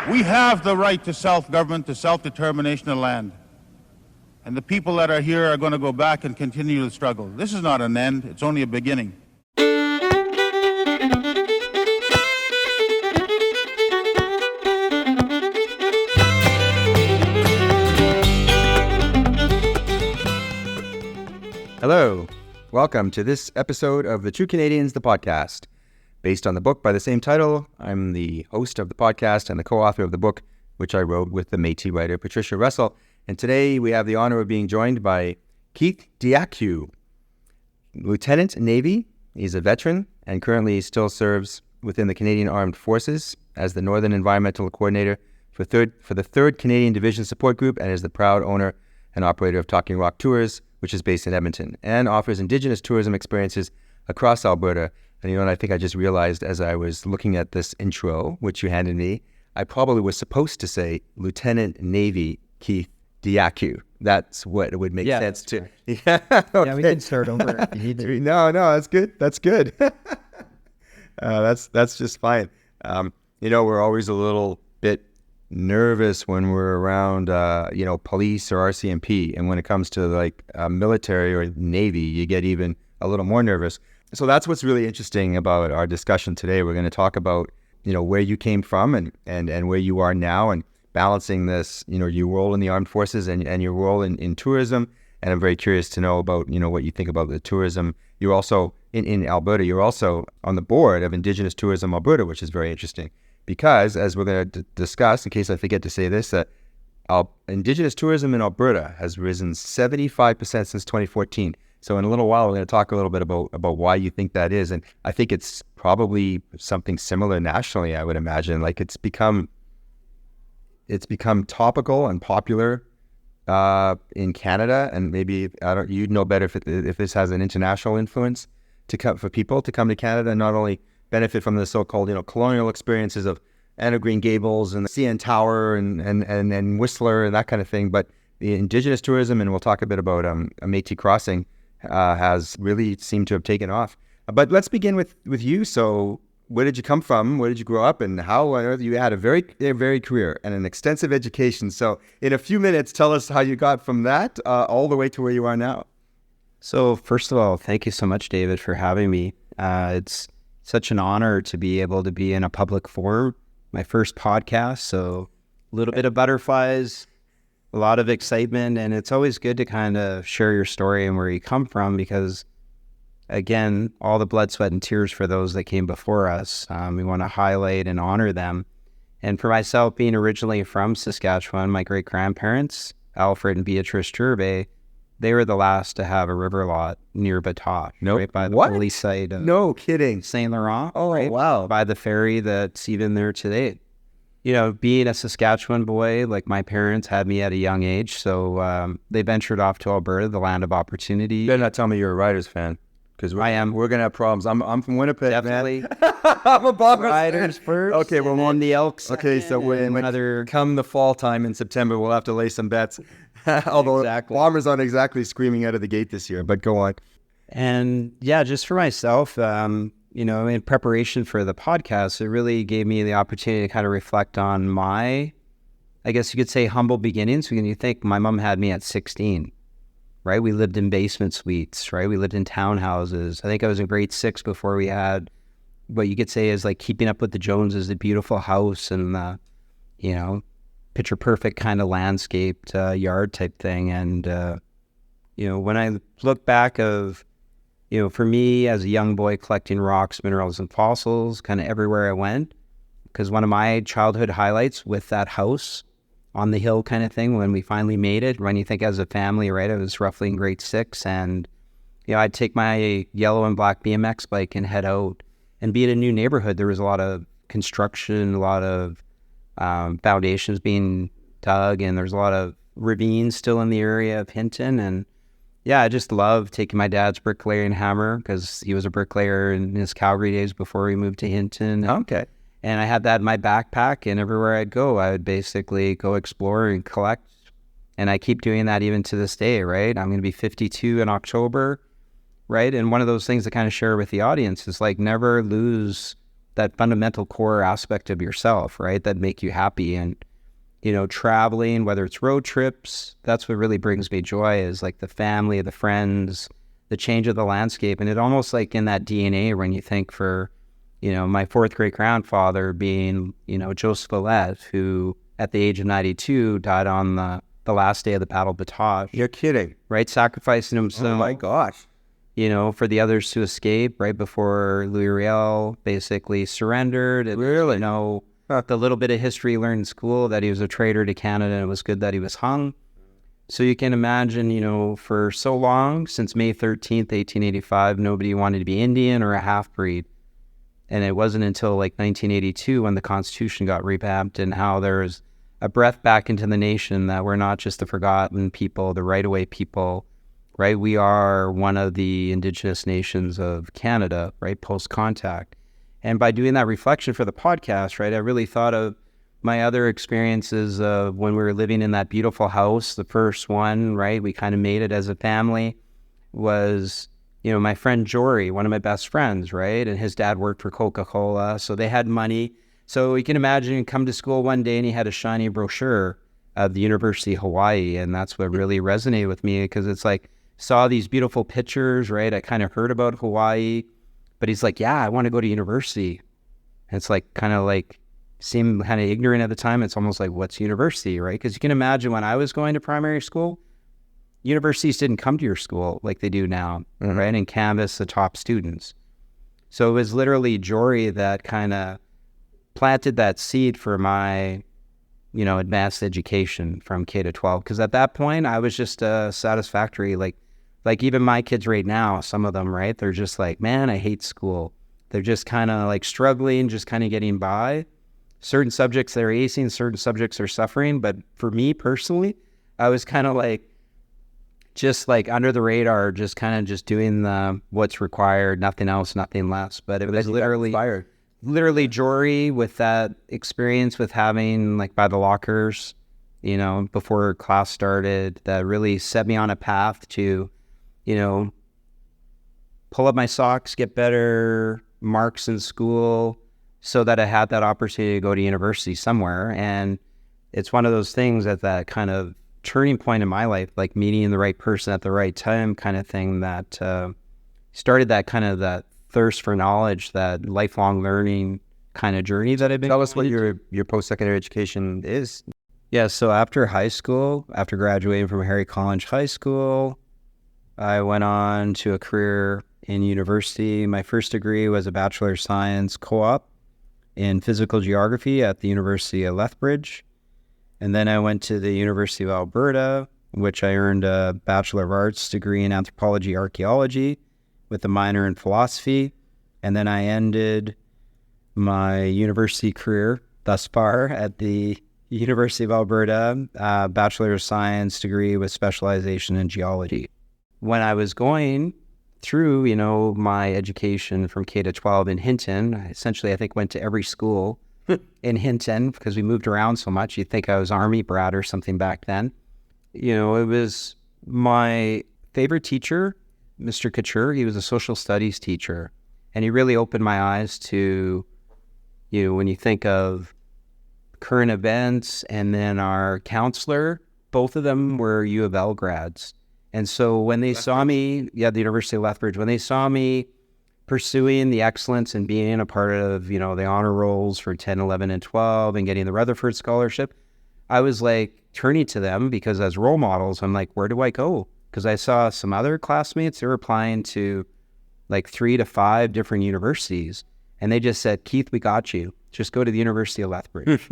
We have the right to self-government, to self-determination of land. And the people that are here are going to go back and continue the struggle. This is not an end, it's only a beginning. Hello, welcome to this episode of The True Canadians, the podcast. Based on the book by the same title, I'm the host of the podcast and the co-author of the book, which I wrote with the Métis writer Patricia Russell. And today we have the honor of being joined by Keith Diakiw, Lieutenant Navy. He's a veteran and currently still serves within the Canadian Armed Forces as the Northern Environmental Coordinator for the 3rd Canadian Division Support Group, and is the proud owner and operator of Talking Rock Tours, which is based in Edmonton, and offers Indigenous tourism experiences across Alberta. And I think I just realized as I was looking at this intro, which you handed me, I probably was supposed to say Lieutenant Navy Keith Diakiw. That's what it would make sense to. Right. Yeah, we can start over if you need to. No, that's good. That's good. That's just fine. We're always a little bit nervous when we're around, police or RCMP. And when it comes to military or Navy, you get even a little more nervous. So that's what's really interesting about our discussion today. We're going to talk about, where you came from and where you are now, and balancing this, your role in the armed forces and your role in tourism. And I'm very curious to know about, what you think about the tourism. You're also in Alberta, you're also on the board of Indigenous Tourism Alberta, which is very interesting because, as we're going to discuss, in case I forget to say this, that Indigenous tourism in Alberta has risen 75% since 2014. So in a little while, we're going to talk a little bit about why you think that is. And I think it's probably something similar nationally, I would imagine. It's become topical and popular in Canada. And maybe, you'd know better if this has an international influence for people to come to Canada and not only benefit from the so-called, colonial experiences of Anne of Green Gables and the CN Tower and Whistler and that kind of thing. But the Indigenous tourism, and we'll talk a bit about Métis Crossing, has really seemed to have taken off. But let's begin with you. So where did you come from? Where did you grow up? And how on earth you had a very varied career and an extensive education. So in a few minutes, tell us how you got from that all the way to where you are now. So first of all, thank you so much, David, for having me. It's such an honor to be able to be in a public forum, my first podcast. So a little bit of butterflies, a lot of excitement, and it's always good to kind of share your story and where you come from because, again, all the blood, sweat, and tears for those that came before us. We want to highlight and honor them. And for myself, being originally from Saskatchewan, my great-grandparents, Alfred and Beatrice Gervais, they were the last to have a river lot near Batoche, right by the police site of No kidding. St. Laurent. Oh, right? Wow. By the ferry that's even there today. Being a Saskatchewan boy, like my parents had me at a young age, so they ventured off to Alberta, the land of opportunity. You better not tell me you're a Riders fan, because I am. We're gonna have problems. I'm from Winnipeg, Definitely. man. I'm a Bombers Riders fan. first. Okay, well, on the Elks. Okay, so when come the fall time in September, we'll have to lay some bets. Although Exactly. Bombers aren't exactly screaming out of the gate this year, but go on. And yeah, just for myself, in preparation for the podcast, it really gave me the opportunity to kind of reflect on my, I guess you could say, humble beginnings. When you think my mom had me at 16, right? We lived in basement suites, right? We lived in townhouses. I think I was in grade 6 before we had what you could say is Keeping Up with the Joneses, the beautiful house and, picture perfect kind of landscaped yard type thing. And, when I look back of, for me as a young boy collecting rocks, minerals, and fossils kind of everywhere I went, because one of my childhood highlights with that house on the hill kind of thing, when we finally made it, when you think as a family, right, I was roughly in grade 6, and, I'd take my yellow and black BMX bike and head out and be in a new neighborhood. There was a lot of construction, a lot of foundations being dug, and there's a lot of ravines still in the area of Hinton, and yeah, I just love taking my dad's bricklaying hammer because he was a bricklayer in his Calgary days before he moved to Hinton. Okay. And I had that in my backpack, and everywhere I'd go, I would basically go explore and collect. And I keep doing that even to this day, right? I'm going to be 52 in October, right? And one of those things to kind of share with the audience is like never lose that fundamental core aspect of yourself, right? That make you happy. And, you know, traveling, whether it's road trips, that's what really brings me joy, is like the family, the friends, the change of the landscape. And it almost like in that DNA, when you think for, you know, my fourth great grandfather being, you know, Joseph Ouellette, who at the age of 92 died on the last day of the Battle of Batoche. You're kidding. Right? Sacrificing himself. Oh my gosh. You know, for the others to escape right before Louis Riel basically surrendered. And, Really? You know, the little bit of history he learned in school, that he was a traitor to Canada, and it was good that he was hung. So you can imagine, you know, for so long, since May 13th, 1885, nobody wanted to be Indian or a half-breed. And it wasn't until like 1982 when the Constitution got revamped, and how there's a breath back into the nation, that we're not just the forgotten people, the right-of-way people, right? We are one of the Indigenous nations of Canada, right, post-contact. And by doing that reflection for the podcast, right, I really thought of my other experiences of when we were living in that beautiful house, the first one, right, we kind of made it as a family, was, you know, my friend Jory, one of my best friends, right, and his dad worked for Coca-Cola, so they had money. So you can imagine you come to school one day and he had a shiny brochure of the University of Hawaii, and that's what really resonated with me, because it's like, saw these beautiful pictures, right? I kind of heard about Hawaii, but he's like, yeah, I want to go to university. And it's like, kind of like, seemed kind of ignorant at the time. It's almost like, what's university, right? Because you can imagine when I was going to primary school, universities didn't come to your school like they do now, right? And canvass the top students. So it was literally Jory that kind of planted that seed for my, you know, advanced education from K to 12. Because at that point, I was just satisfactory. Like even my kids right now, some of them, right, they're just like, man, I hate school. They're just kind of like struggling, just kind of getting by. Certain subjects they're acing, certain subjects they're suffering. But for me personally, I was kind of like, just like under the radar, just kind of just doing what's required, nothing else, nothing less. But it was literally Jory, with that experience with having, like, by the lockers, you know, before class started, that really set me on a path to, you know, pull up my socks, get better marks in school, so that I had that opportunity to go to university somewhere. And it's one of those things at that kind of turning point in my life, like meeting the right person at the right time kind of thing, that started that kind of that thirst for knowledge, that lifelong learning kind of journey that I've been. Tell us what your post-secondary education is. Yeah, so after high school, after graduating from Harry College High School, I went on to a career in university. My first degree was a Bachelor of Science co-op in physical geography at the University of Lethbridge. And then I went to the University of Alberta, which I earned a Bachelor of Arts degree in anthropology, archaeology, with a minor in philosophy. And then I ended my university career thus far at the University of Alberta, Bachelor of Science degree with specialization in geology. When I was going through, you know, my education from K to 12 in Hinton, I think went to every school in Hinton, because we moved around so much. You'd think I was Army brat or something back then. You know, it was my favorite teacher, Mr. Couture. He was a social studies teacher, and he really opened my eyes to, you know, when you think of current events, and then our counselor, both of them were U of L grads. And so when they saw me, the University of Lethbridge, when they saw me pursuing the excellence and being a part of, you know, the honor rolls for 10, 11, and 12 and getting the Rutherford Scholarship, I was like turning to them, because as role models, I'm like, where do I go? Because I saw some other classmates, they were applying to like 3 to 5 different universities. And they just said, Keith, we got you. Just go to the University of Lethbridge.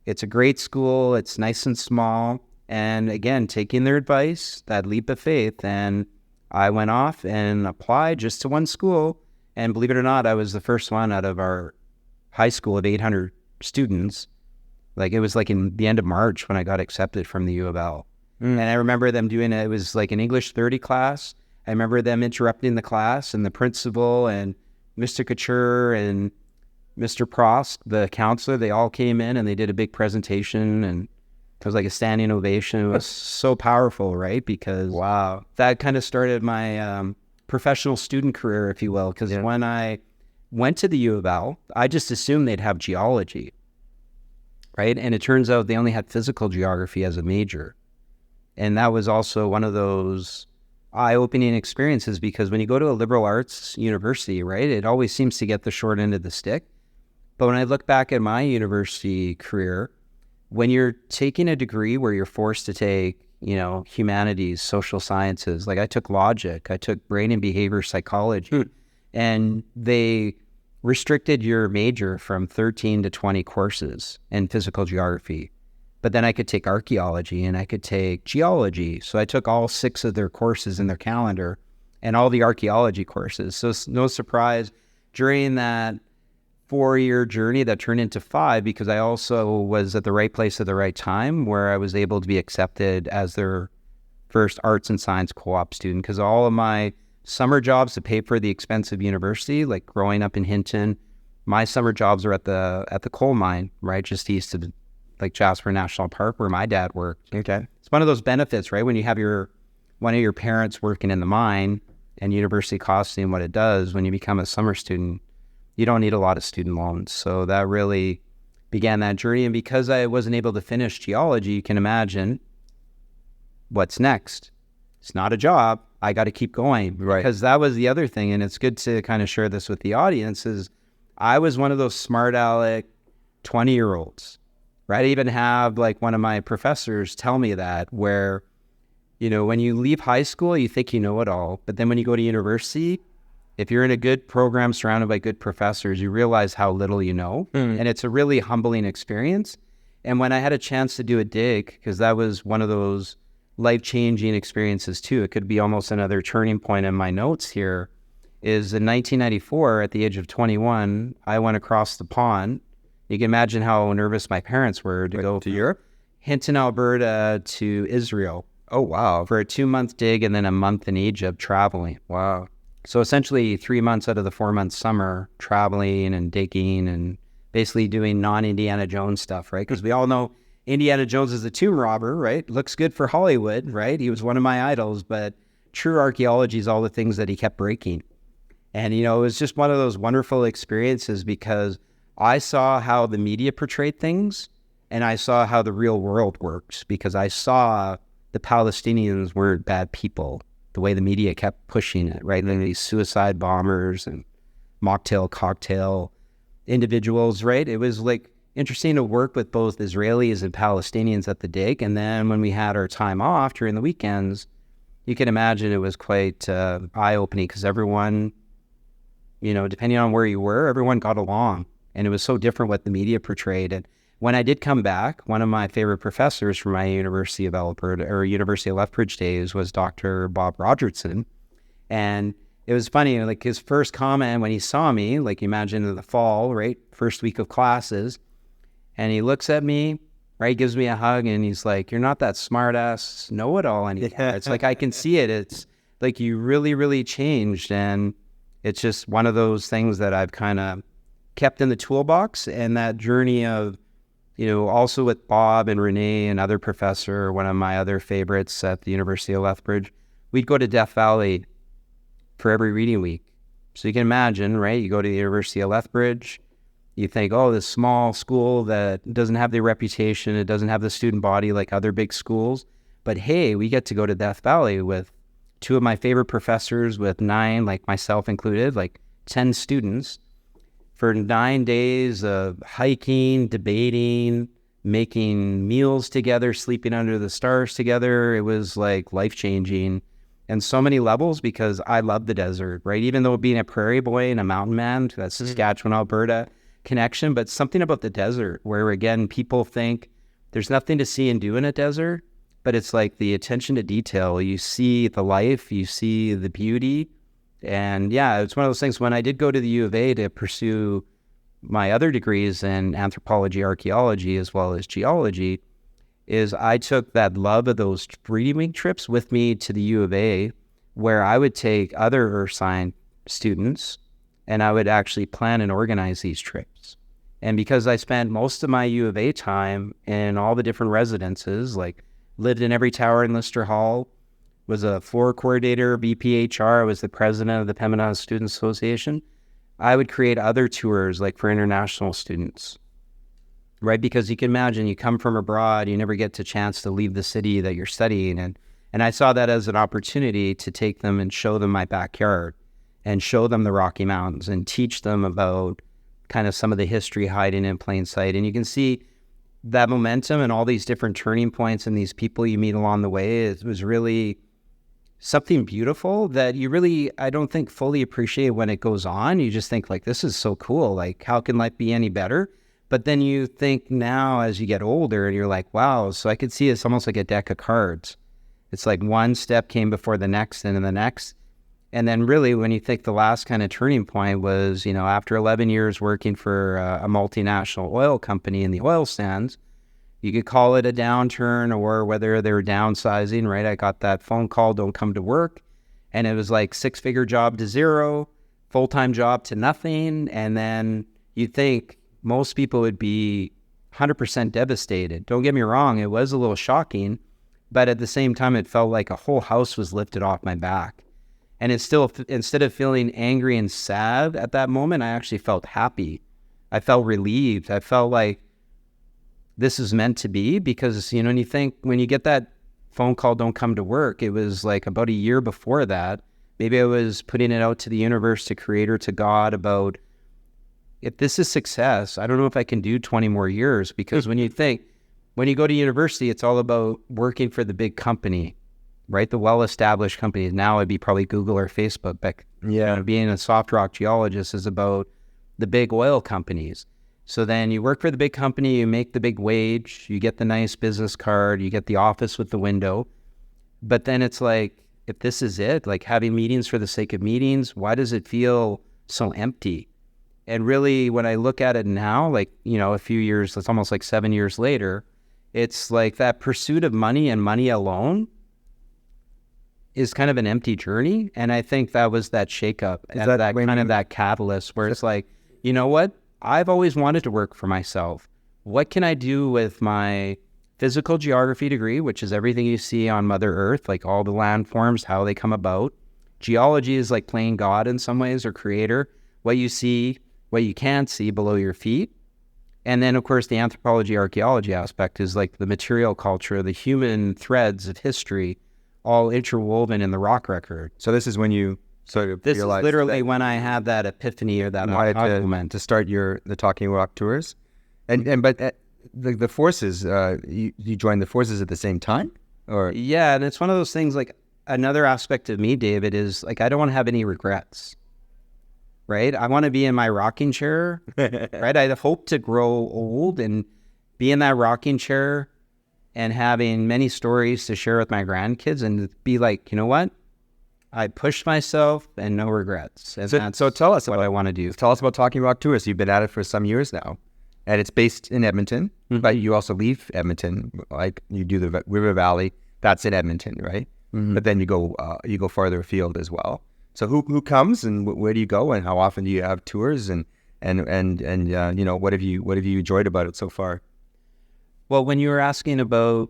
It's a great school. It's nice and small. And again, taking their advice, that leap of faith. And I went off and applied just to one school. And believe it or not, I was the first one out of our high school of 800 students. Like, it was like in the end of March when I got accepted from the U of L. And I remember them doing it. It was like an English 30 class. I remember them interrupting the class, and the principal and Mr. Couture and Mr. Prost, the counselor, they all came in and they did a big presentation, and it was like a standing ovation. It was so powerful, right? Because that kind of started my professional student career, if you will. Because when I went to the U of L. I just assumed they'd have geology, right? And it turns out they only had physical geography as a major. And that was also one of those eye-opening experiences, because when you go to a liberal arts university, right, it always seems to get the short end of the stick. But when I look back at my university career, when you're taking a degree where you're forced to take, humanities, social sciences, like I took logic, I took brain and behavior psychology, and they restricted your major from 13 to 20 courses in physical geography. But then I could take archaeology and I could take geology. So I took all 6 of their courses in their calendar and all the archaeology courses. So it's no surprise during that 4-year journey that turned into 5, because I also was at the right place at the right time, where I was able to be accepted as their first arts and science co-op student. Because all of my summer jobs to pay for the expensive university, like growing up in Hinton, my summer jobs are at the coal mine, right, just east of like Jasper National Park, where my dad worked. Okay. It's one of those benefits, right? When you have one of your parents working in the mine, and university costing what it does, when you become a summer student, you don't need a lot of student loans. So that really began that journey. And because I wasn't able to finish geology, you can imagine what's next. It's not a job. I got to keep going. Right. Because that was the other thing. And it's good to kind of share this with the audience, is I was one of those smart aleck 20-year-olds, right? I even have like one of my professors tell me that, where, when you leave high school, you think you know it all. But then when you go to university, if you're in a good program surrounded by good professors, you realize how little you know. And it's a really humbling experience. And when I had a chance to do a dig, because that was one of those life-changing experiences too, it could be almost another turning point in my notes here, is in 1994, at the age of 21, I went across the pond. You can imagine how nervous my parents were to go to Europe? Hinton, Alberta to Israel. Oh, wow. For a 2-month dig and then a month in Egypt traveling. Wow. So essentially 3 months out of the 4-month summer traveling and digging and basically doing non-Indiana Jones stuff, right? Because we all know Indiana Jones is a tomb robber, right? Looks good for Hollywood, right? He was one of my idols, but true archaeology is all the things that he kept breaking. And, it was just one of those wonderful experiences, because I saw how the media portrayed things, and I saw how the real world works, because I saw the Palestinians weren't bad people, the way the media kept pushing it, right? Like these suicide bombers and mocktail cocktail individuals, right? It was like interesting to work with both Israelis and Palestinians at the dig. And then when we had our time off during the weekends, you can imagine it was quite eye-opening, because everyone, depending on where you were, everyone got along. And it was so different what the media portrayed. And when I did come back, one of my favorite professors from my University of Alberta, or University of Lethbridge days, was Dr. Bob Rogertson. And it was funny, like his first comment when he saw me, like imagine in the fall, right? First week of classes. And he looks at me, right? Gives me a hug, and he's like, "You're not that smart ass know-it-all anymore." It's like, I can see it. It's like, you really, really changed. And it's just one of those things that I've kind of kept in the toolbox. And that journey of, also with Bob and Renee, another professor, one of my other favorites at the University of Lethbridge, we'd go to Death Valley for every reading week. So you can imagine, right? You go to the University of Lethbridge, you think, oh, this small school that doesn't have the reputation, it doesn't have the student body like other big schools. But hey, we get to go to Death Valley with 2 of my favorite professors, with 9, like myself included, like 10 students, for 9 days of hiking, debating, making meals together, sleeping under the stars together. It was like life-changing on so many levels, because I love the desert, right? Even though being a prairie boy and a mountain man, that's Saskatchewan, Alberta connection, but something about the desert where, again, people think there's nothing to see and do in a desert, but it's like the attention to detail. You see the life, you see the beauty. And yeah, it's one of those things. When I did go to the U of A to pursue my other degrees in anthropology, archaeology, as well as geology, is I took that love of those reading week trips with me to the U of A, where I would take other earth science students and I would actually plan and organize these trips. And because I spent most of my U of A time in all the different residences, like lived in every tower in Lister Hall, was a floor coordinator, BPHR, I was the president of the Pembina Student Association. I would create other tours like for international students, right? Because you can imagine you come from abroad, you never get the chance to leave the city that you're studying. And I saw that as an opportunity to take them and show them my backyard and show them the Rocky Mountains and teach them about kind of some of the history hiding in plain sight. And you can see that momentum and all these different turning points and these people you meet along the way. It was really something beautiful that you really, I don't think, fully appreciate when it goes on. You just think like, this is so cool. Like, how can life be any better? But then you think now as you get older and you're like, wow, so I could see it's almost like a deck of cards. It's like one step came before the next and then the next. And then really when you think the last kind of turning point was, you know, after 11 years working for a multinational oil company in the oil sands, you could call it a downturn or whether they were downsizing, right? I got that phone call, don't come to work. And it was like 6-figure job to zero, full-time job to nothing. And then you think most people would be 100% devastated. Don't get me wrong, it was a little shocking, but at the same time, it felt like a whole house was lifted off my back. And it's still, instead of feeling angry and sad at that moment, I actually felt happy. I felt relieved. I felt like this is meant to be because, you know, when you get that phone call, don't come to work, it was like about a year before that. Maybe I was putting it out to the universe, to creator, to God about, if this is success, I don't know if I can do 20 more years. Because when you go to university, it's all about working for the big company, right? The well-established companies. Now it'd be probably Google or Facebook. But being a soft rock geologist is about the big oil companies. So then you work for the big company, you make the big wage, you get the nice business card, you get the office with the window. But then it's like, if this is it, like having meetings for the sake of meetings, why does it feel so empty? And really, when I look at it now, like, you know, a few years, it's almost like 7 years later, it's like that pursuit of money and money alone is kind of an empty journey. And I think that was that shakeup, that kind of that catalyst where it's like, you know what? I've always wanted to work for myself. What can I do with my physical geography degree, which is everything you see on Mother Earth, like all the landforms, how they come about. Geology is like playing God in some ways, or creator, what you see, what you can't see below your feet. And then, of course, the anthropology, archaeology aspect is like the material culture, the human threads of history, all interwoven in the rock record. So this is when you sort of this is literally when I had that epiphany or that moment to start the Talking Rock tours. But the forces, you joined the forces at the same time, or? Yeah, and it's one of those things. Like, another aspect of me, David, is like, I don't want to have any regrets. Right? I want to be in my rocking chair, right? I hope to grow old and be in that rocking chair and having many stories to share with my grandkids and be like, you know what? I pushed myself and no regrets. And so tell us what I want to do. Tell us about Talking Rock Tours. You've been at it for some years now, and it's based in Edmonton, but you also leave Edmonton, like you do the River Valley. That's in Edmonton, right? But then you go farther afield as well. So who comes and where do you go and how often do you have tours and you know, what have you enjoyed about it so far? Well, when you were asking about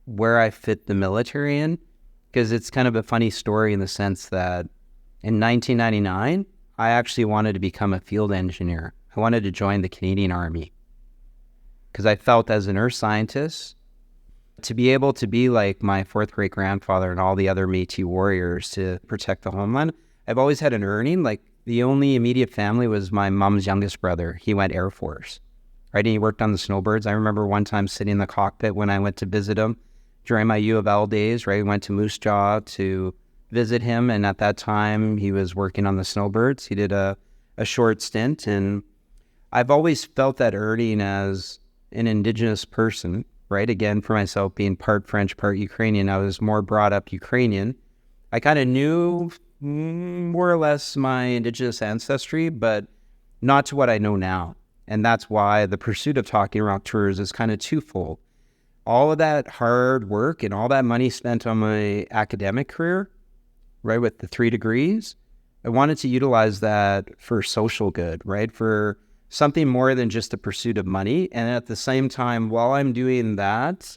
where I fit the military in, because it's kind of a funny story in the sense that in 1999, I actually wanted to become a field engineer. I wanted to join the Canadian Army because I felt as an earth scientist, to be able to be like my fourth great grandfather and all the other Métis warriors to protect the homeland. I've always had an earning. Like, the only immediate family was my mom's youngest brother. He went Air Force, right? And he worked on the snowbirds. I remember one time sitting in the cockpit when I went to visit him during my U of L days, right? We went to Moose Jaw to visit him. And at that time, he was working on the snowbirds. He did a short stint. And I've always felt that earning as an Indigenous person, right? Again, for myself, being part French, part Ukrainian, I was more brought up Ukrainian. I kind of knew more or less my Indigenous ancestry, but not to what I know now. And that's why the pursuit of Talking Rock Tours is kind of twofold. All of that hard work and all that money spent on my academic career, right, with the 3 degrees, I wanted to utilize that for social good, right, for something more than just the pursuit of money. And at the same time, while I'm doing that,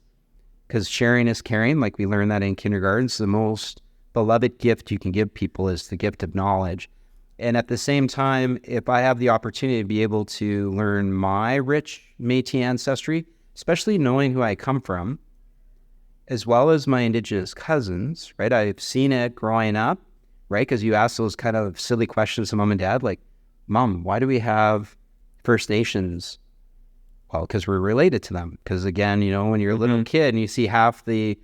because sharing is caring, like we learned that in kindergarten, it's the most beloved gift you can give people is the gift of knowledge. And at the same time, if I have the opportunity to be able to learn my rich Métis ancestry, especially knowing who I come from, as well as my Indigenous cousins, right? I've seen it growing up, right? Because you ask those kind of silly questions to mom and dad, like, Mom, why do we have First Nations? Well, because we're related to them. Because again, when you're a little kid and you see half the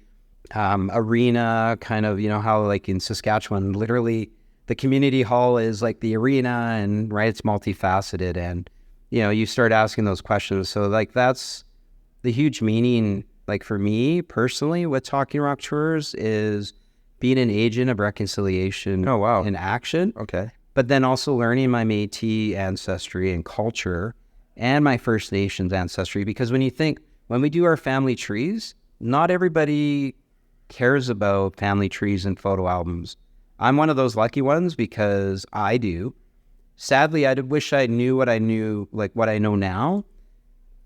arena, kind of, how like in Saskatchewan, literally the community hall is like the arena, and right, it's multifaceted, and you start asking those questions. So like that's the huge meaning, like for me personally, with Talking Rock Tours is being an agent of reconciliation. Oh, wow. In action. Okay. But then also learning my Métis ancestry and culture and my First Nations ancestry, because when we do our family trees, not everybody cares about family trees and photo albums. I'm one of those lucky ones because I do. Sadly, I wish I knew what I knew, like what I know now,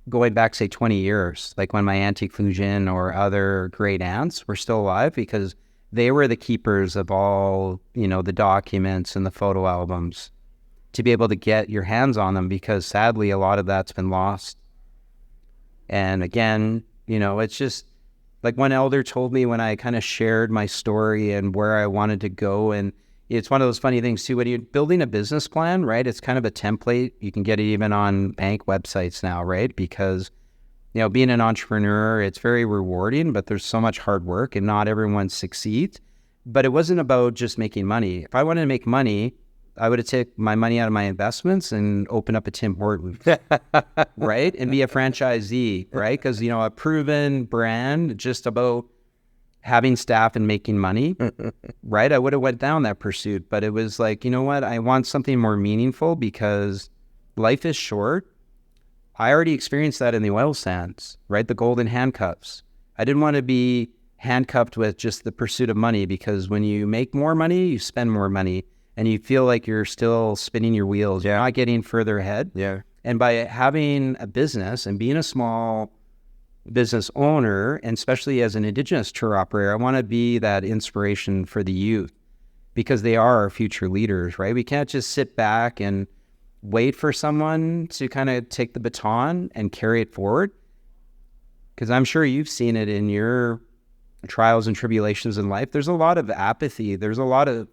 going back, say, 20 years, like when my Auntie Clujin or other great aunts were still alive, because they were the keepers of all, the documents and the photo albums, to be able to get your hands on them, because sadly, a lot of that's been lost. And again, it's just like one elder told me when I kind of shared my story and where I wanted to go. And it's one of those funny things too, when you're building a business plan, right? It's kind of a template. You can get it even on bank websites now, right? Because, being an entrepreneur, it's very rewarding, but there's so much hard work and not everyone succeeds. But it wasn't about just making money. If I wanted to make money, I would have taken my money out of my investments and open up a Tim Hortons, right? And be a franchisee, right? Because, a proven brand, just about having staff and making money, right? I would have went down that pursuit. But it was like, you know what? I want something more meaningful, because life is short. I already experienced that in the oil sands, right? The golden handcuffs. I didn't want to be handcuffed with just the pursuit of money, because when you make more money, you spend more money, and you feel like you're still spinning your wheels. You're not getting further ahead. Yeah. And by having a business and being a small business owner, and especially as an Indigenous tour operator, I want to be that inspiration for the youth, because they are our future leaders, right? We can't just sit back and wait for someone to kind of take the baton and carry it forward. Because I'm sure you've seen it in your trials and tribulations in life. There's a lot of apathy. There's a lot of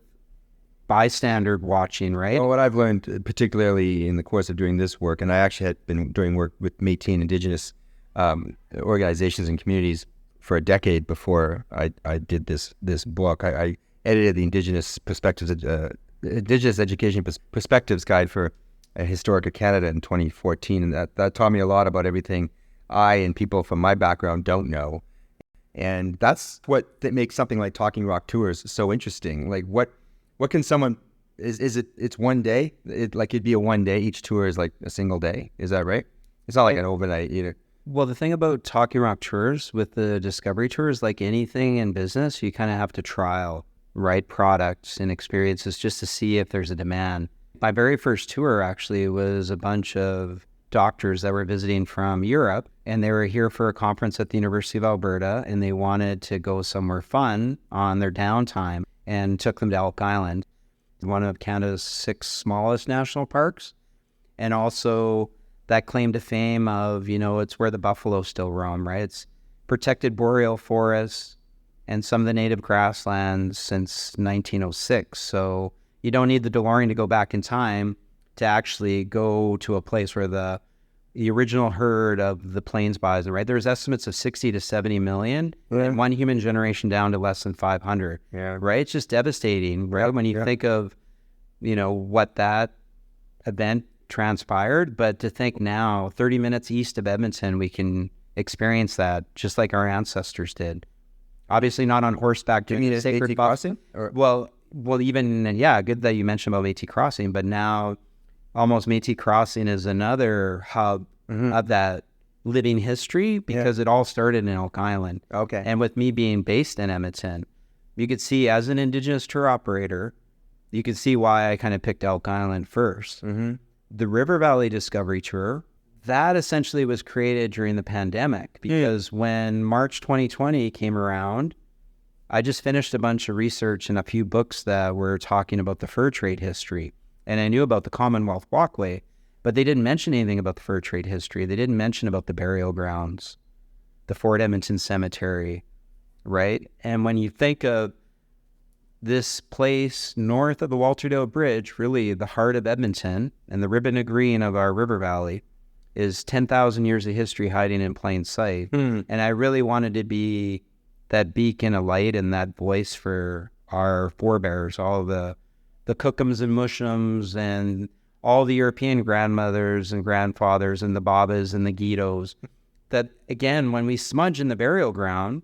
bystander watching, right? Well, what I've learned, particularly in the course of doing this work, and I actually had been doing work with Métis and Indigenous organizations and communities for a decade before I did this book. I edited the Indigenous Education Perspectives Guide for Historic Canada in 2014, and that taught me a lot about everything I and people from my background don't know. And that's that makes something like Talking Rock Tours so interesting. Like what can someone, it's one day? It'd be a one day, each tour is like a single day. Is that right? It's not like an overnight either. Well, the thing about Talking Rock Tours with the Discovery Tours, like anything in business, you kind of have to trial, right, products and experiences just to see if there's a demand. My very first tour actually was a bunch of doctors that were visiting from Europe, and they were here for a conference at the University of Alberta, and they wanted to go somewhere fun on their downtime, and took them to Elk Island, one of Canada's 6 smallest national parks, and also that claim to fame of, it's where the buffalo still roam, right? It's protected boreal forests and some of the native grasslands since 1906. So you don't need the DeLorean to go back in time to actually go to a place where the original herd of the plains bison, right? There's estimates of 60 to 70 million in one human generation down to less than 500, right? It's just devastating, right? When you think of, what that event transpired, but to think now 30 minutes east of Edmonton, we can experience that just like our ancestors did. Obviously not on horseback doing a sacred crossing? Well, even, good that you mentioned about Métis Crossing, but now almost Métis Crossing is another hub of that living history, because it all started in Elk Island. Okay. And with me being based in Edmonton, you could see as an Indigenous tour operator, you could see why I kind of picked Elk Island first. Mm-hmm. The River Valley Discovery Tour, that essentially was created during the pandemic, because when March 2020 came around, I just finished a bunch of research and a few books that were talking about the fur trade history. and I knew about the Commonwealth Walkway, but they didn't mention anything about the fur trade history. They didn't mention about the burial grounds, the Fort Edmonton Cemetery, right? And when you think of this place north of the Walterdale Bridge, really the heart of Edmonton and the ribbon of green of our river valley, is 10,000 years of history hiding in plain sight. And I really wanted to be that beacon of light and that voice for our forebears, all the Cookums and Mushums and all the European grandmothers and grandfathers and the Babas and the Guidos. That, again, when we smudge in the burial ground,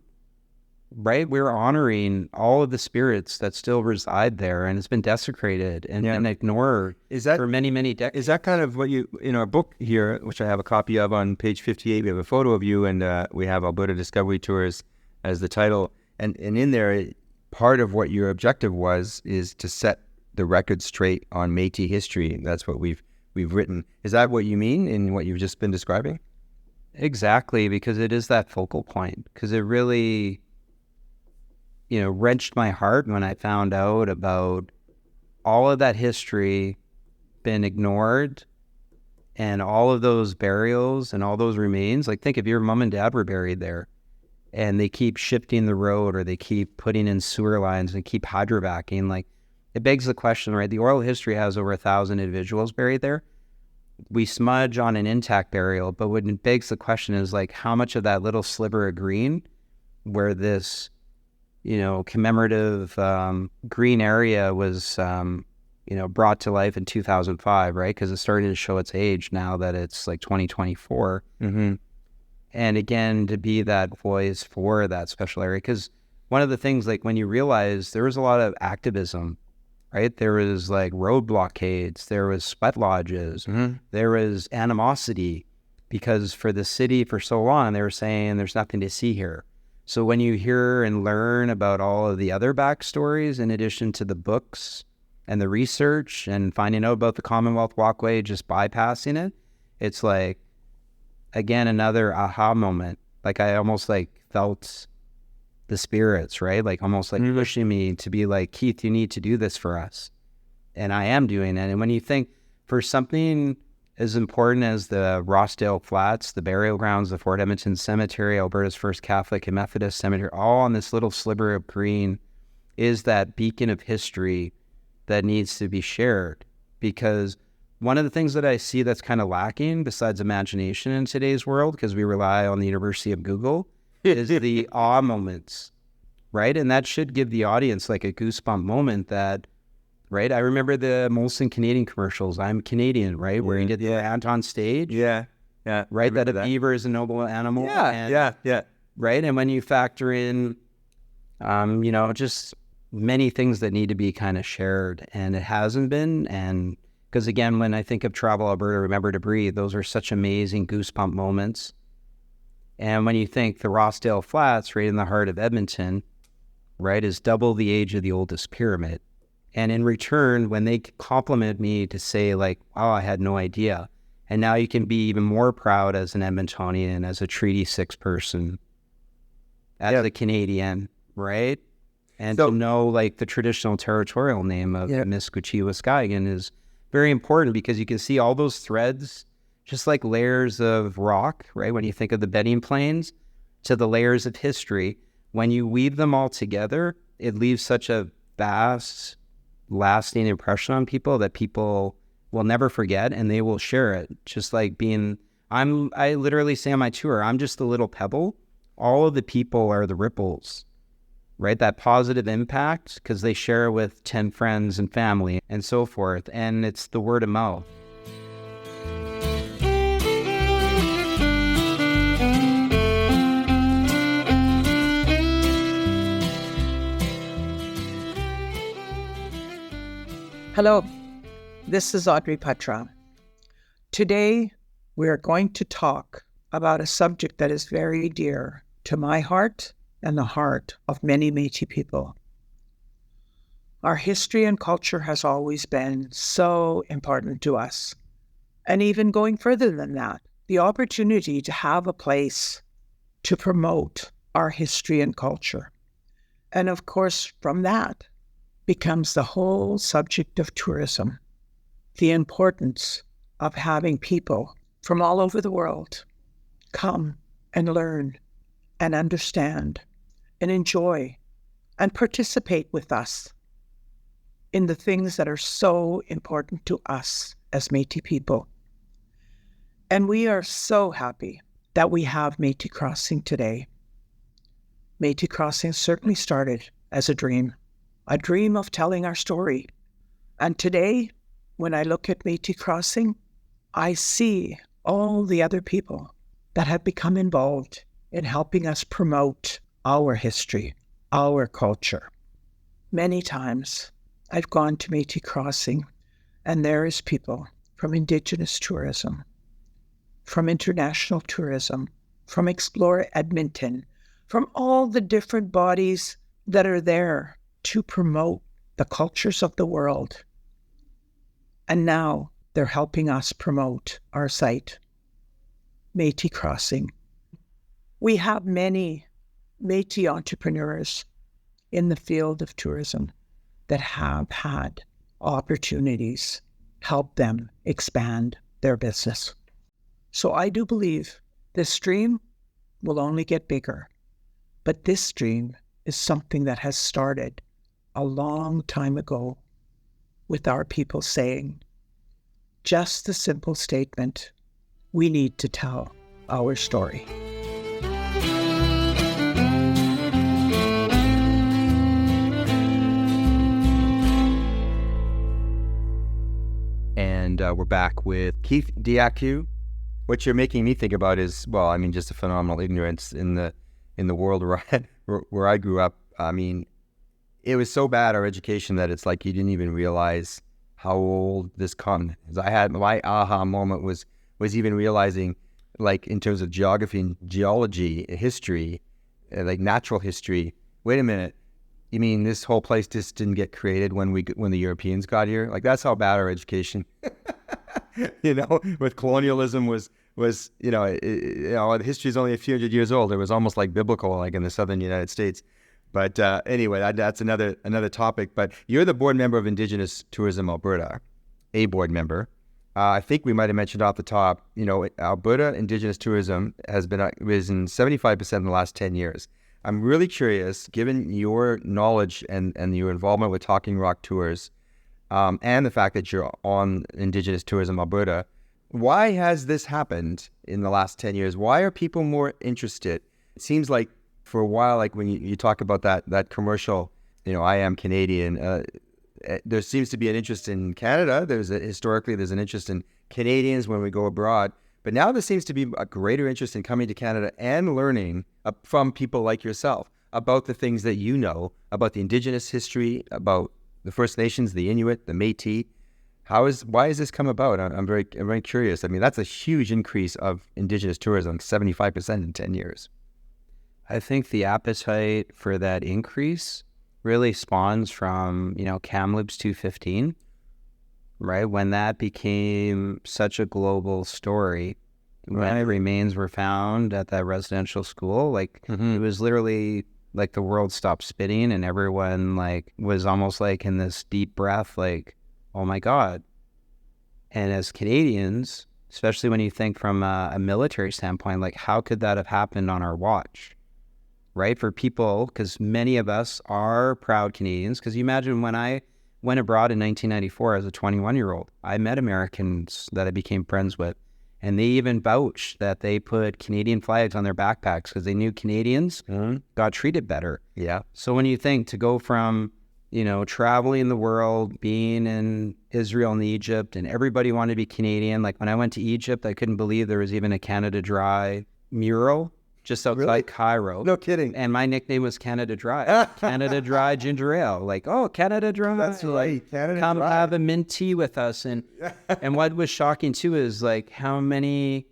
right, we're honoring all of the spirits that still reside there, and it's been desecrated and ignored for many, many decades. Is that kind of what you, in our book here, which I have a copy of on page 58, we have a photo of you, and we have Alberta Discovery Tours as the title. And in there, part of what your objective is to set the record straight on Métis history. That's what we've written. Is that what you mean in what you've just been describing? Exactly, because it is that focal point, because it really, wrenched my heart when I found out about all of that history been ignored and all of those burials and all those remains. Like, think if your mom and dad were buried there and they keep shifting the road or they keep putting in sewer lines and keep hydrovacing, like, it begs the question, right? The oral history has over 1,000 individuals buried there. We smudge on an intact burial, but what it begs the question is, like, how much of that little sliver of green where this commemorative green area was, brought to life in 2005, right? Because it's starting to show its age now that it's like 2024. Mm-hmm. And again, to be that voice for that special area. Because one of the things, like, when you realize there was a lot of activism, right? There was like road blockades, there was sweat lodges, there was animosity, because for the city for so long, they were saying there's nothing to see here. So when you hear and learn about all of the other backstories, in addition to the books and the research and finding out about the Commonwealth Walkway, just bypassing it, it's like, again, another aha moment. Like, I almost like felt the spirits, right? Like, almost like pushing me to be like, Keith, you need to do this for us. And I am doing it. And when you think for something as important as the Rossdale Flats, the burial grounds, the Fort Edmonton Cemetery, Alberta's first Catholic and Methodist cemetery, all on this little sliver of green, is that beacon of history that needs to be shared. Because one of the things that I see that's kind of lacking, besides imagination in today's world, because we rely on the University of Google, is the awe moments, right? And that should give the audience like a goosebump moment that, right? I remember the Molson Canadian commercials. I'm Canadian, right? Where he did the rant on stage. Yeah. Right? That a beaver is a noble animal. Yeah. Right? And when you factor in, just many things that need to be kind of shared, and it hasn't been. And because, again, when I think of Travel Alberta, Remember to Breathe, those are such amazing goosebump moments. And when you think the Rossdale Flats, right in the heart of Edmonton, right, is double the age of the oldest pyramid. And in return, when they compliment me to say, like, oh, I had no idea. And now you can be even more proud as an Edmontonian, as a Treaty 6 person, as a Canadian, right? And to know, like, the traditional territorial name of Miskwachiwaskagan is very important, because you can see all those threads, just like layers of rock, right? When you think of the bedding planes, to the layers of history, when you weave them all together, it leaves such a vast, lasting impression on people that people will never forget, and they will share it. Just like I literally say on my tour, I'm just the little pebble. All of the people are the ripples, right? That positive impact, because they share it with 10 friends and family and so forth. And it's the word of mouth. Hello, this is Audrey Patra. Today, we are going to talk about a subject that is very dear to my heart and the heart of many Métis people. Our history and culture has always been so important to us. And even going further than that, the opportunity to have a place to promote our history and culture. And of course, from that, becomes the whole subject of tourism. the importance of having people from all over the world come and learn and understand and enjoy and participate with us in the things that are so important to us as Métis people. And we are so happy that we have Métis Crossing today. Métis Crossing certainly started as a dream of telling our story. And today, when I look at Métis Crossing, I see all the other people that have become involved in helping us promote our history, our culture. Many times I've gone to Métis Crossing and there is people from Indigenous tourism, from international tourism, from Explore Edmonton, from all the different bodies that are there to promote the cultures of the world. And now they're helping us promote our site, Métis Crossing. We have many Métis entrepreneurs in the field of tourism that have had opportunities help them expand their business. So I do believe this dream will only get bigger. But this dream is something that has started a long time ago with our people saying, just the simple statement, we need to tell our story. And we're back with Keith Diakiw. What you're making me think about is, well, I mean, just a phenomenal ignorance in the world where I grew up. I mean, it was so bad, our education, that it's like you didn't even realize how old this continent is. I had my aha moment was even realizing, like, in terms of geography and geology, history, like natural history. Wait a minute, you mean this whole place just didn't get created when the Europeans got here? Like, that's how bad our education, with colonialism was history is only a few hundred years old. It was almost like biblical, like in the southern United States. But anyway, that's another topic. But you're the board member of Indigenous Tourism Alberta, a board member. I think we might have mentioned off the top, Alberta Indigenous tourism has been risen 75% in the last 10 years. I'm really curious, given your knowledge and your involvement with Talking Rock Tours, and the fact that you're on Indigenous Tourism Alberta, why has this happened in the last 10 years? Why are people more interested? It seems like for a while, like when you talk about that commercial, I am Canadian, there seems to be an interest in Canada. Historically, there's an interest in Canadians when we go abroad. But now there seems to be a greater interest in coming to Canada and learning from people like yourself about the things that you know, about the Indigenous history, about the First Nations, the Inuit, the Métis. Why has this come about? I'm very curious. I mean, that's a huge increase of Indigenous tourism, 75% in 10 years. I think the appetite for that increase really spawns from, Kamloops 215, right? When that became such a global story, when remains were found at that residential school, It was literally like the world stopped spinning and everyone was almost like in this deep breath, like, oh my God. And as Canadians, especially when you think from a military standpoint, like how could that have happened on our watch? Right? For people, because many of us are proud Canadians, because you imagine when I went abroad in 1994 as a 21-year-old, I met Americans that I became friends with, and they even vouched that they put Canadian flags on their backpacks because they knew Canadians got treated better. Yeah. So when you think to go from, traveling the world, being in Israel and Egypt, and everybody wanted to be Canadian. Like when I went to Egypt, I couldn't believe there was even a Canada Dry mural just outside Cairo. No kidding. And my nickname was Canada Dry. Canada Dry ginger ale. Like, oh, Canada Dry. That's right. Canada Come Dry. have a mint tea with us. And what was shocking too is like how many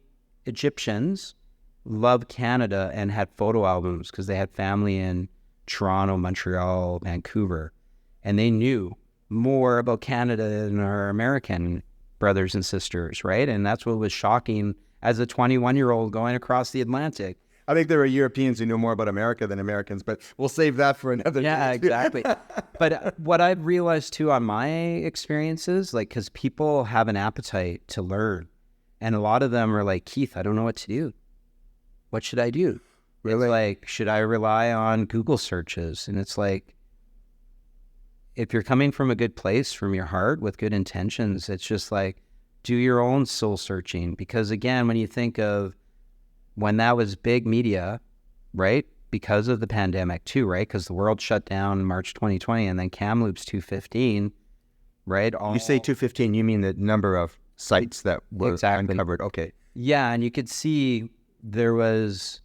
Egyptians loved Canada and had photo albums because they had family in Toronto, Montreal, Vancouver. And they knew more about Canada than our American brothers and sisters, right? And that's what was shocking as a 21-year-old going across the Atlantic. I think there are Europeans who know more about America than Americans, but we'll save that for another Yeah, day. exactly. But what I've realized too on my experiences, like, because people have an appetite to learn, and a lot of them are like, Keith, I don't know what to do. What should I do? Really? It's like, should I rely on Google searches? And it's like, if you're coming from a good place, from your heart, with good intentions, it's just like, do your own soul searching. Because again, when you think of when that was big media, right? Because of the pandemic too, right? Because the world shut down in March 2020, and then Kamloops 215, right? You say 215, you mean the number of sites that were uncovered. Okay. Yeah, and you could see there was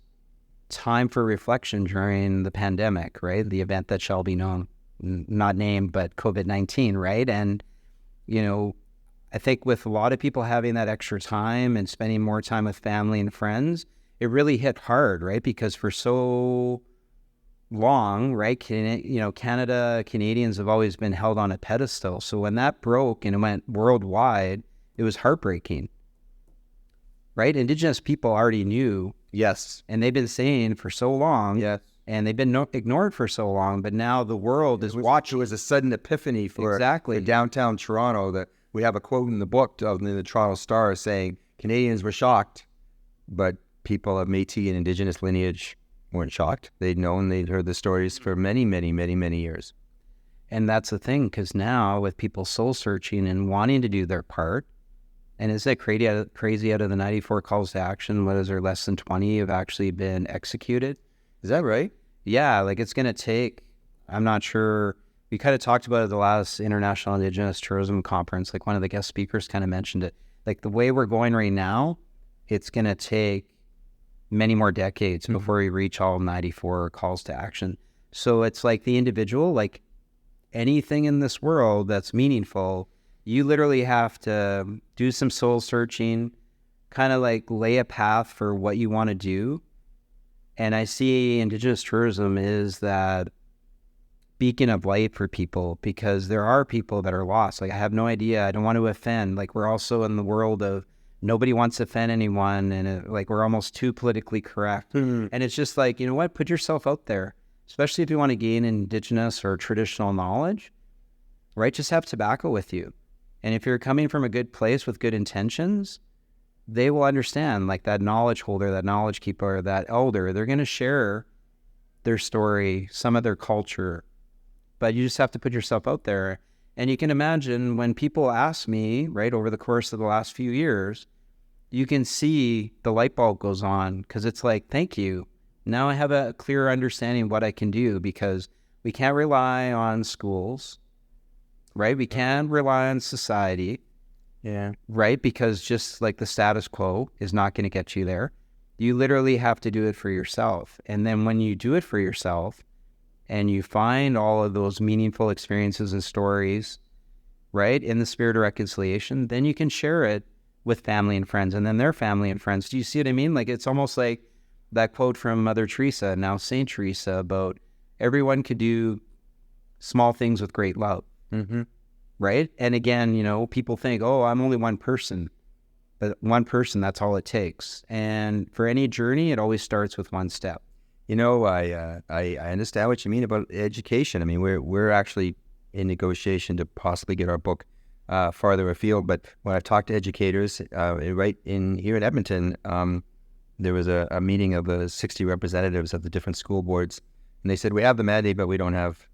time for reflection during the pandemic, right? The event that shall be known, not named, but COVID-19, right? And, you know, I think with a lot of people having that extra time and spending more time with family and friends, it really hit hard, right? Because for so long, right, Canada, Canadians have always been held on a pedestal. So when that broke and it went worldwide, it was heartbreaking, right? Indigenous people already knew. Yes. And they've been saying for so long. Yes. And they've been ignored for so long, but now the world is watching. It was a sudden epiphany for Exactly. downtown Toronto. That we have a quote in the book in the Toronto Star saying Canadians were shocked, but people of Métis and Indigenous lineage weren't shocked. They'd heard the stories for many, many, many, many years. And that's the thing, because now with people soul searching and wanting to do their part, and is that crazy out of the 94 calls to action, what is there, less than 20 have actually been executed? Is that right? Yeah, like it's going to take, I'm not sure, we kind of talked about it at the last International Indigenous Tourism Conference, like one of the guest speakers kind of mentioned it. Like the way we're going right now, it's going to take many more decades before we reach all 94 calls to action. So it's like the individual, like anything in this world that's meaningful, you literally have to do some soul searching, kind of like lay a path for what you want to do. And I see Indigenous tourism is that beacon of light for people, because there are people that are lost. Like, I have no idea. I don't want to offend. Like, we're also in the world of nobody wants to offend anyone. And like, we're almost too politically correct. And it's just like, you know what? Put yourself out there, especially if you want to gain Indigenous or traditional knowledge, right? Just have tobacco with you. And if you're coming from a good place with good intentions, they will understand, like that knowledge holder, that knowledge keeper, that elder, they're going to share their story, some of their culture, but you just have to put yourself out there. And you can imagine when people ask me, right, over the course of the last few years, you can see the light bulb goes on, because it's like, thank you. Now I have a clearer understanding of what I can do, because we can't rely on schools, right? We can't rely on society. Yeah. Right? Because just like the status quo is not going to get you there. You literally have to do it for yourself. And then when you do it for yourself and you find all of those meaningful experiences and stories, right, in the spirit of reconciliation, then you can share it with family and friends, and then their family and friends. Do you see what I mean? Like, it's almost like that quote from Mother Teresa, now Saint Teresa, about everyone could do small things with great love. Right? And again, you know, people think, oh, I'm only one person. But one person, that's all it takes. And for any journey, it always starts with one step. You know, I understand what you mean about education. I mean, we're actually in negotiation to possibly get our book farther afield. But when I've talked to educators, right here in Edmonton, there was a meeting of the 60 representatives of the different school boards, and they said, we have the mandate, but we don't have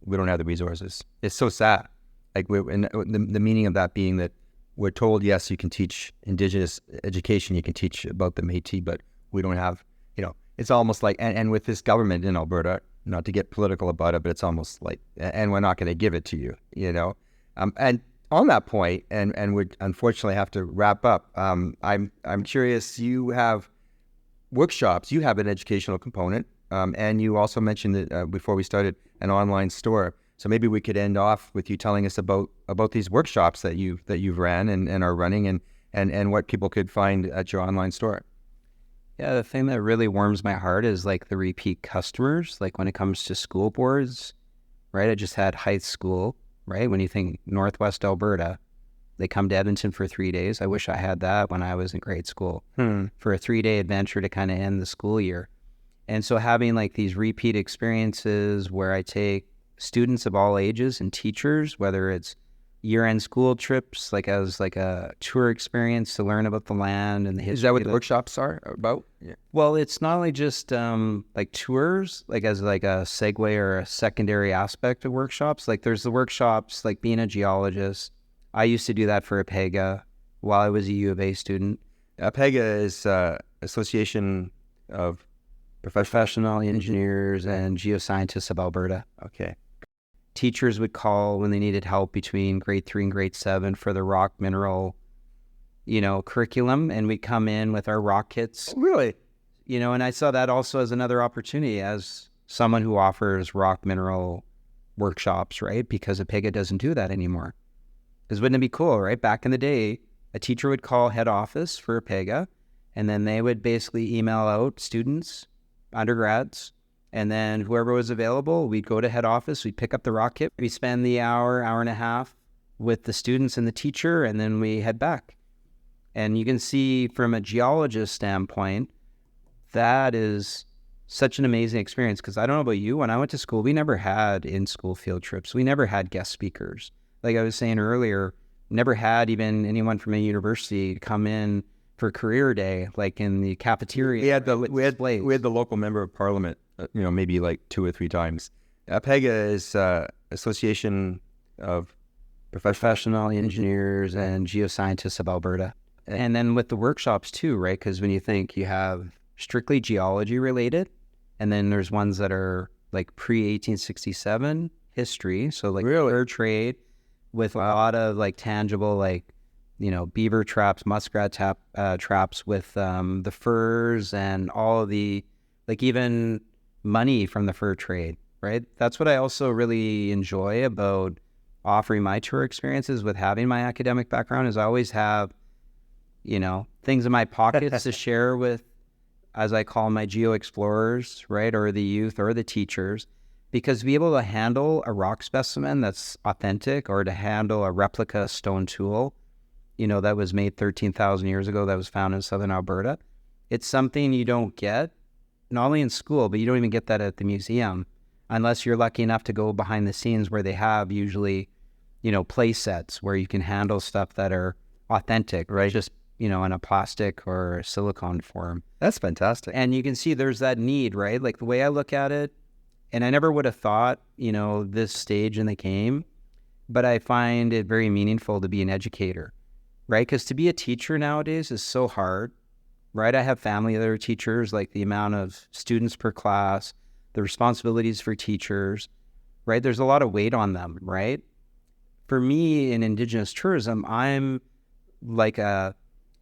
the resources. It's so sad. Like, the meaning of that being that we're told, yes, you can teach Indigenous education, you can teach about the Métis, but we don't have, you know, it's almost like, and with this government in Alberta, not to get political about it, but it's almost like, and we're not going to give it to you, you know? And on that point, and we unfortunately have to wrap up, I'm curious, you have workshops, you have an educational component, and you also mentioned that before we started, an online store. So maybe we could end off with you telling us about these workshops that you've ran and are running, and what people could find at your online store. Yeah, the thing that really warms my heart is like the repeat customers. Like when it comes to school boards, right? I just had high school, right? When you think Northwest Alberta, They come to Edmonton for 3 days. I wish I had that when I was in grade school for a 3-day adventure to kind of end the school year. And so having like these repeat experiences where I take students of all ages and teachers, whether it's year-end school trips, like as like a tour experience to learn about the land and the history. Is that what the workshops are about? Yeah. Well, it's not only just like tours, like as like a segue or a secondary aspect of workshops. Like there's the workshops, like being a geologist. I used to do that for APEGA while I was a U of A student. APEGA is Association of Professional Engineers and Geoscientists of Alberta. Okay. Teachers would call when they needed help between grade 3 and grade 7 for the rock mineral, curriculum. And we'd come in with our rock kits. Really? And I saw that also as another opportunity as someone who offers rock mineral workshops, right? Because APEGA doesn't do that anymore. Because wouldn't it be cool, right? Back in the day, a teacher would call head office for APEGA, and then they would basically email out students, undergrads, and then whoever was available, we'd go to head office, we'd pick up the rock kit, we spend the hour and a half with the students and the teacher, and then we head back. And you can see from a geologist standpoint, that is such an amazing experience. Because I don't know about you, when I went to school, we never had in-school field trips. We never had guest speakers. Like I was saying earlier, never had even anyone from a university come in for career day, like in the cafeteria. We had the local member of parliament, maybe like 2 or 3 times. APEGA is Association of Professional Engineers and Geoscientists of Alberta. And then with the workshops too, right? Because when you think you have strictly geology related, and then there's ones that are like pre-1867 history, so like fur trade with a lot of like tangible, like, beaver traps, muskrat traps with the furs and all of the, like even money from the fur trade, right? That's what I also really enjoy about offering my tour experiences with having my academic background is I always have, things in my pockets to share with, as I call my geo explorers, right? Or the youth or the teachers, because to be able to handle a rock specimen that's authentic or to handle a replica stone tool, that was made 13,000 years ago, that was found in southern Alberta. It's something you don't get, not only in school, but you don't even get that at the museum, unless you're lucky enough to go behind the scenes where they have usually, play sets where you can handle stuff that are authentic, right? Just, in a plastic or silicone form. That's fantastic. And you can see there's that need, right? Like the way I look at it, and I never would have thought, this stage in the game, but I find it very meaningful to be an educator. Right? Because to be a teacher nowadays is so hard, right? I have family that are teachers, like the amount of students per class, the responsibilities for teachers, right? There's a lot of weight on them, right? For me in Indigenous tourism, I'm like a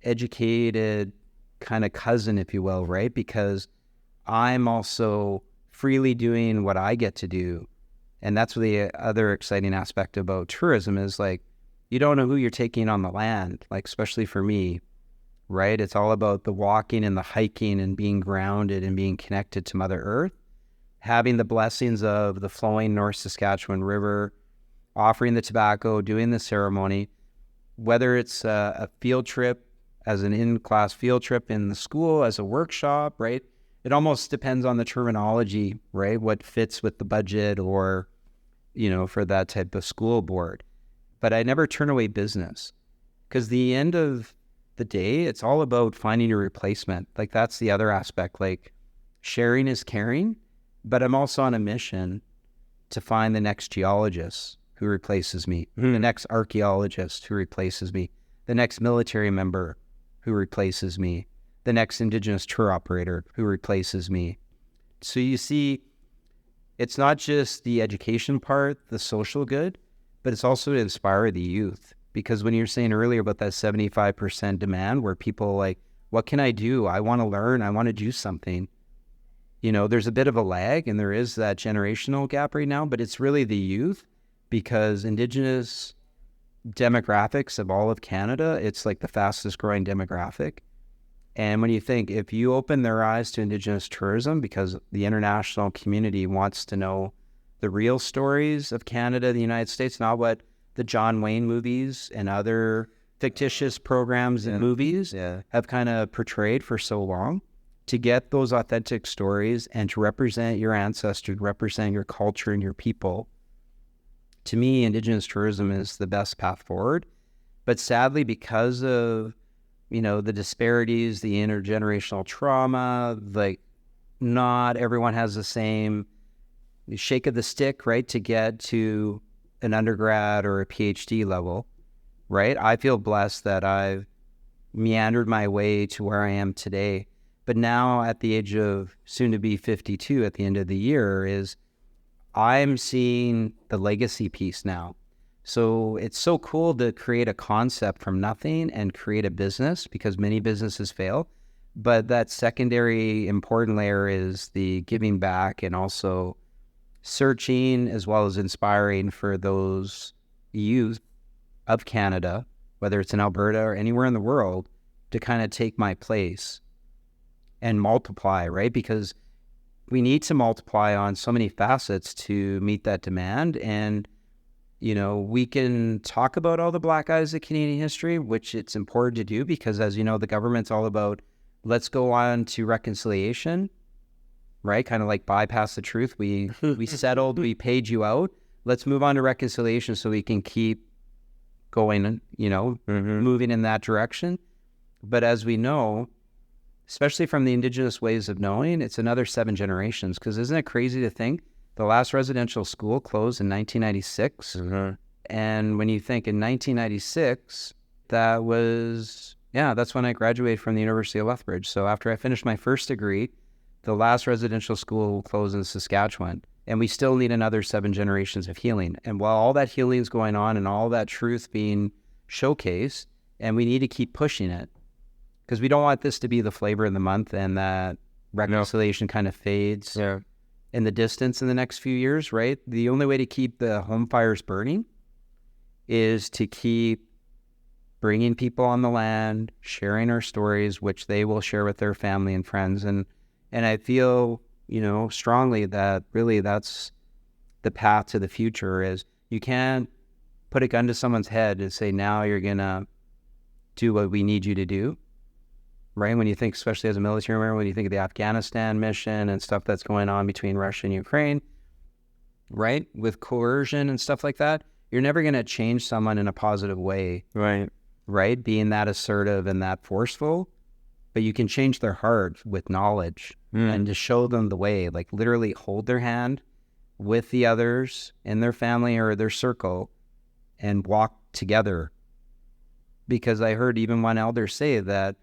educated kind of cousin, if you will, right? Because I'm also freely doing what I get to do. And that's the other exciting aspect about tourism is like, you don't know who you're taking on the land, like especially for me, right? It's all about the walking and the hiking and being grounded and being connected to Mother Earth, having the blessings of the flowing North Saskatchewan River, offering the tobacco, doing the ceremony, whether it's a field trip as an in-class field trip in the school, as a workshop, right? It almost depends on the terminology, right? What fits with the budget or, for that type of school board. But I never turn away business because the end of the day, it's all about finding a replacement. Like that's the other aspect, like sharing is caring, but I'm also on a mission to find the next geologist who replaces me, the next archaeologist who replaces me, the next military member who replaces me, the next Indigenous tour operator who replaces me. So you see, it's not just the education part, the social good, but it's also to inspire the youth. Because when you're saying earlier about that 75% demand where people like, what can I do? I want to learn. I want to do something. There's a bit of a lag and there is that generational gap right now, but it's really the youth because Indigenous demographics of all of Canada, it's like the fastest growing demographic. And when you think, if you open their eyes to Indigenous tourism, because the international community wants to know the real stories of Canada, the United States, not what the John Wayne movies and other fictitious programs and movies have kind of portrayed for so long, to get those authentic stories and to represent your ancestors, represent your culture and your people. To me, Indigenous tourism is the best path forward. But sadly, because of, the disparities, the intergenerational trauma, like not everyone has the same shake of the stick, right, to get to an undergrad or a PhD level, right? I feel blessed that I've meandered my way to where I am today. But now at the age of soon to be 52 at the end of the year I'm seeing the legacy piece now. So it's so cool to create a concept from nothing and create a business, because many businesses fail. But that secondary important layer is the giving back and also searching as well as inspiring for those youth of Canada, whether it's in Alberta or anywhere in the world, to kind of take my place and multiply, right? Because we need to multiply on so many facets to meet that demand. And, we can talk about all the black eyes of Canadian history, which it's important to do because, as you know, the government's all about, let's go on to reconciliation, right? Kind of like bypass the truth. We settled, we paid you out. Let's move on to reconciliation so we can keep going, moving in that direction. But as we know, especially from the Indigenous ways of knowing, it's another 7 generations. Because isn't it crazy to think the last residential school closed in 1996? And when you think in 1996, that was, that's when I graduated from the University of Lethbridge. So after I finished my first degree, the last residential school closed in Saskatchewan. And we still need another 7 generations of healing. And while all that healing is going on and all that truth being showcased, and we need to keep pushing it, because we don't want this to be the flavor of the month and that reconciliation kind of fades in the distance in the next few years, right? The only way to keep the home fires burning is to keep bringing people on the land, sharing our stories, which they will share with their family and friends. And I feel, strongly that really that's the path to the future. Is you can't put a gun to someone's head and say, now you're going to do what we need you to do. Right? When you think, especially as a military member, when you think of the Afghanistan mission and stuff that's going on between Russia and Ukraine, right? With coercion and stuff like that, you're never going to change someone in a positive way. Right? Being that assertive and that forceful, but you can change their heart with knowledge and just show them the way, like literally hold their hand with the others in their family or their circle and walk together. Because I heard even one elder say that,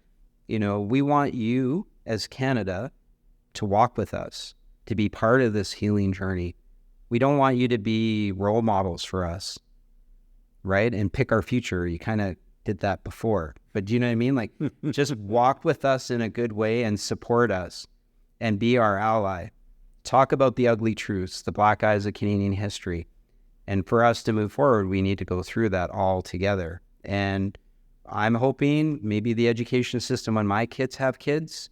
we want you as Canada to walk with us, to be part of this healing journey. We don't want you to be role models for us, right? And pick our future. You kind of did that before, but do you know what I mean? Like, just walk with us in a good way and support us and be our ally. Talk about the ugly truths, the black eyes of Canadian history. And for us to move forward, we need to go through that all together. And I'm hoping maybe the education system, when my kids have kids,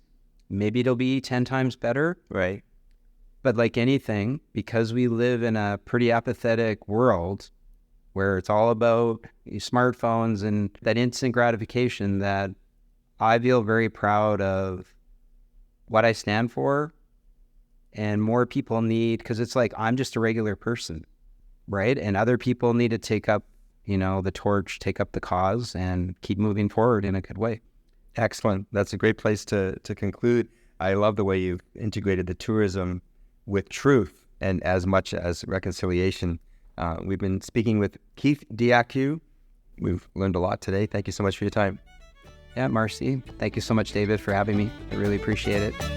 maybe it'll be 10 times better. Right. But like anything, because we live in a pretty apathetic world where it's all about smartphones and that instant gratification, that I feel very proud of what I stand for. And more people need, because it's like, I'm just a regular person, right? And other people need to take up the torch, take up the cause, and keep moving forward in a good way. Excellent. That's a great place to conclude. I love the way you've integrated the tourism with truth and as much as reconciliation. We've been speaking with Keith Diakiw. We've learned a lot today. Thank you so much for your time. Yeah, Marcy. Thank you so much, David, for having me. I really appreciate it.